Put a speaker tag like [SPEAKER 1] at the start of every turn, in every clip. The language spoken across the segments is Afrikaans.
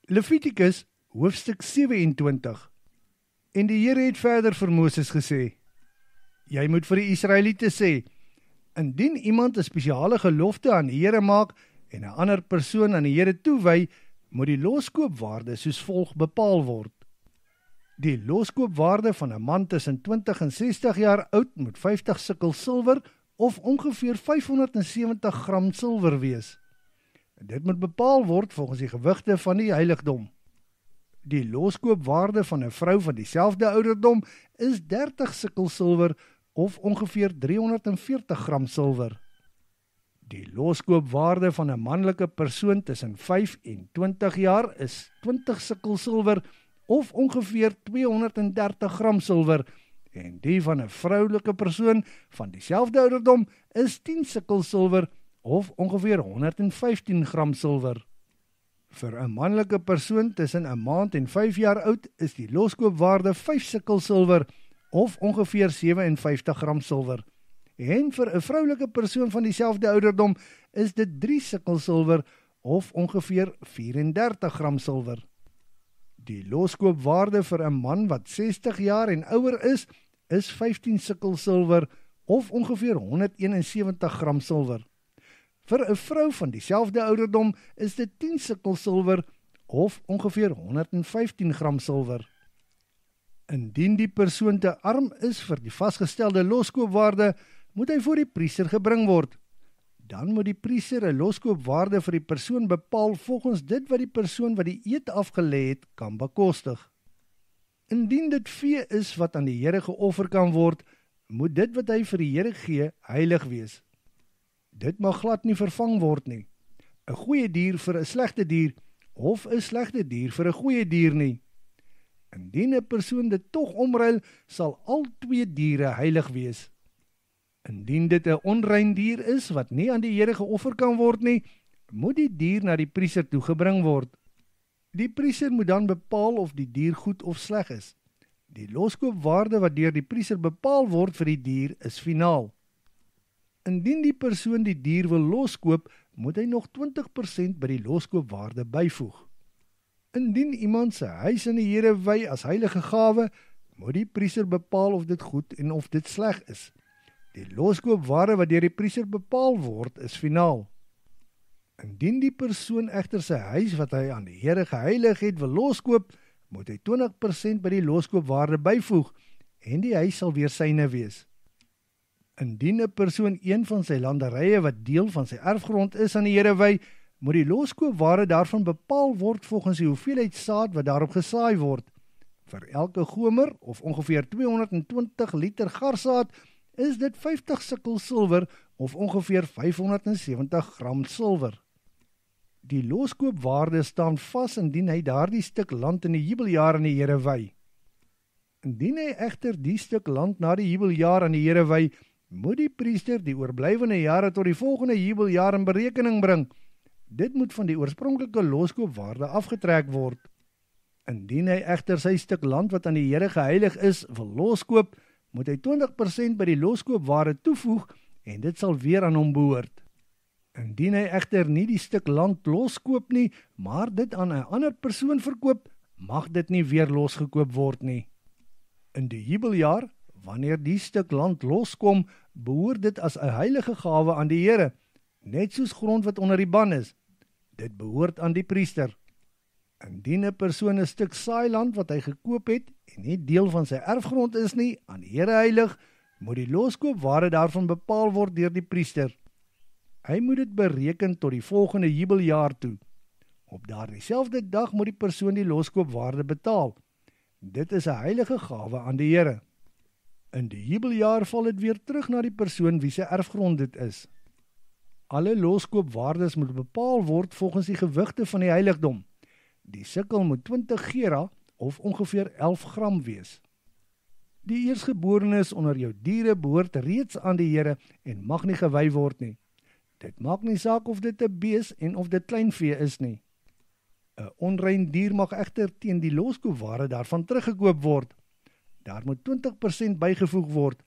[SPEAKER 1] Levitikus, hoofstuk 27. En die Here het verder vir Moses gesê: Jy moet vir die Israeliete sê, indien iemand 'n spesiale gelofte aan die Here maak en 'n ander persoon aan die Here toewy, moet die loskoopwaarde soos volg bepaal word. Die loskoopwaarde van 'n man tussen 20 en 60 jaar oud moet 50 sikkel silwer of ongeveer 570 gram silwer wees. Dit moet bepaal word volgens die gewigte van die heiligdom. Die loskoopwaarde van 'n vrou van dieselfde ouderdom is 30 sikkel silwer of ongeveer 340 gram silwer. Die loskoopwaarde van 'n manlike persoon tussen 5 en 20 jaar is 20 sikkel silwer of ongeveer 230 gram silwer, en die van 'n vroulike persoon van dieselfde ouderdom is 10 sikkel silwer of ongeveer 115 gram silwer. Vir 'n manlike persoon tussen 'n maand en 5 jaar oud is die loskoopwaarde 5 sikkel silwer of ongeveer 57 gram silwer. En vir 'n vroulike persoon van dieselfde ouderdom is dit 3 sikkel silwer of ongeveer 34 gram silwer. Die loskoopwaarde vir 'n man wat 60 jaar en ouer is 15 sikkel silwer of ongeveer 171 gram silwer. Vir 'n vrou van dieselfde ouderdom is dit 10 sikkel silwer of ongeveer 115 gram silwer. Indien die persoon te arm is vir die vasgestelde loskoopwaarde, moet hy voor die priester gebring word. Dan moet die priester 'n loskoopwaarde vir die persoon bepaal volgens dit wat die persoon wat die eed afgelê het kan bekostig. Indien dit vee is wat aan die Here geoffer kan word, moet dit wat hy vir die Here gee heilig wees. Dit mag glad nie vervang word nie. 'n Goeie dier vir 'n slegte dier of 'n slegte dier vir 'n goeie dier nie. Indien 'n persoon dit tog omruil, sal al twee diere heilig wees. Indien dit 'n onrein dier is wat nie aan die Here geoffer kan word nie, moet die dier na die priester toe gebring word. Die priester moet dan bepaal of die dier goed of sleg is. Die loskoopwaarde wat deur die priester bepaal word vir die dier is finaal. Indien die persoon die dier wil loskoop, moet hy nog 20% by die loskoopwaarde byvoeg. Indien iemand sy huis aan die Here wy as heilige gawe, moet die priester bepaal of dit goed en of dit sleg is. Die loskoopwaarde wat deur die priester bepaal word, is finaal. Indien die persoon egter sy huis wat hy aan die Here geheilig het wil loskoop, moet hy 20% by die loskoopwaarde byvoeg en die huis sal weer syne wees. Indien 'n persoon een van sy landerye wat deel van sy erfgrond is aan die Here wy, moet die loskoopwaarde daarvan bepaal word volgens die hoeveelheid saad wat daarop gesaai word. Vir elke gomer of ongeveer 220 liter garsaad is dit 50 sikkel silwer of ongeveer 570 gram silwer. Die loskoopwaarde staan vas indien hy daardie stuk land in die jubeljaar aan die Here wy. Indien hy egter die stuk land na die jubeljaar aan die Here wy, moet die priester die oorblywende jare tot die volgende jubeljaar in berekening bring. Dit moet van die oorspronklike loskoopwaarde afgetrek word. Indien hy egter sy stuk land wat aan die Here geheilig is, wil loskoop, moet hy 20% by die loskoopwaarde toevoeg en dit sal weer aan hom behoort. Indien hy egter nie die stuk land loskoop nie, maar dit aan 'n ander persoon verkoop, mag dit nie weer losgekoop word nie. In die jubeljaar, wanneer die stuk land loskom, behoort dit as 'n heilige gawe aan die Here, net soos grond wat onder die ban is. Dit behoort aan die priester. Indien 'n persoon 'n stuk saailand wat hy gekoop het en nie deel van sy erfgrond is nie, aan die Here heilig, moet die loskoopwaarde daarvan bepaal word deur die priester. Hy moet dit bereken tot die volgende jubeljaar toe. Op daardie selfde dag moet die persoon die loskoopwaarde betaal. Dit is 'n heilige gawe aan die Here. In die jubeljaar val dit weer terug na die persoon wie sy erfgrond dit is. Alle loskoopwaardes moet bepaal word volgens die gewigte van die heiligdom. Die sikkel moet 20 gera of ongeveer 11 gram wees. Die eersgeborenes onder jou diere behoort reeds aan die Here en mag nie gewy word nie. Dit maak nie saak of dit 'n bees en of dit kleinvee is nie. 'n Onrein dier mag egter teen die loskoopwaarde daarvan teruggekoop word. Daar moet 20% bygevoeg word,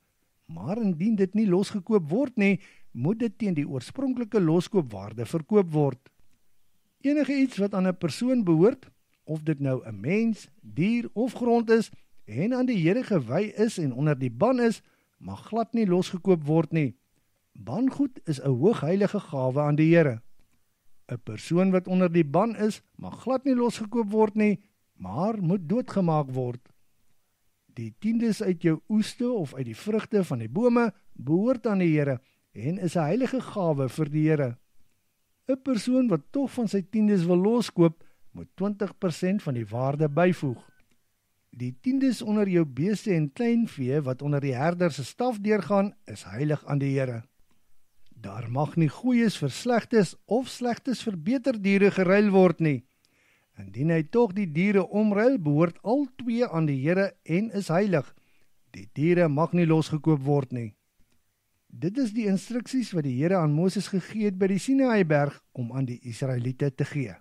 [SPEAKER 1] maar indien dit nie losgekoop word nie, moet dit teen die oorspronklike loskoopwaarde verkoop word. Enige iets wat aan 'n persoon behoort, of dit nou 'n mens, dier of grond is, en aan die Here gewy is en onder die ban is, mag glad nie losgekoop word nie. Bangoed is 'n hoogheilige gawe aan die Here. 'n Persoon wat onder die ban is, mag glad nie losgekoop word nie, maar moet doodgemaak word. Die tiendes uit jou oeste of uit die vrugte van die bome behoort aan die Here en is 'n heilige gawe vir die Here. 'n Persoon wat tog van sy tiendes wil loskoop, moet 20% van die waarde byvoeg. Die tiendes onder jou beeste en kleinvee wat onder die herder se staf deurgaan, is heilig aan die Here. Daar mag nie goeies vir slegtes of slegtes vir beter diere geruil word nie. Indien hy tog die diere omruil, behoort al twee aan die Here en is heilig. Die diere mag nie losgekoop word nie. Dit is die instruksies wat die Here aan Moses gegee het by die Sinaïberg om aan die Israeliete te gee.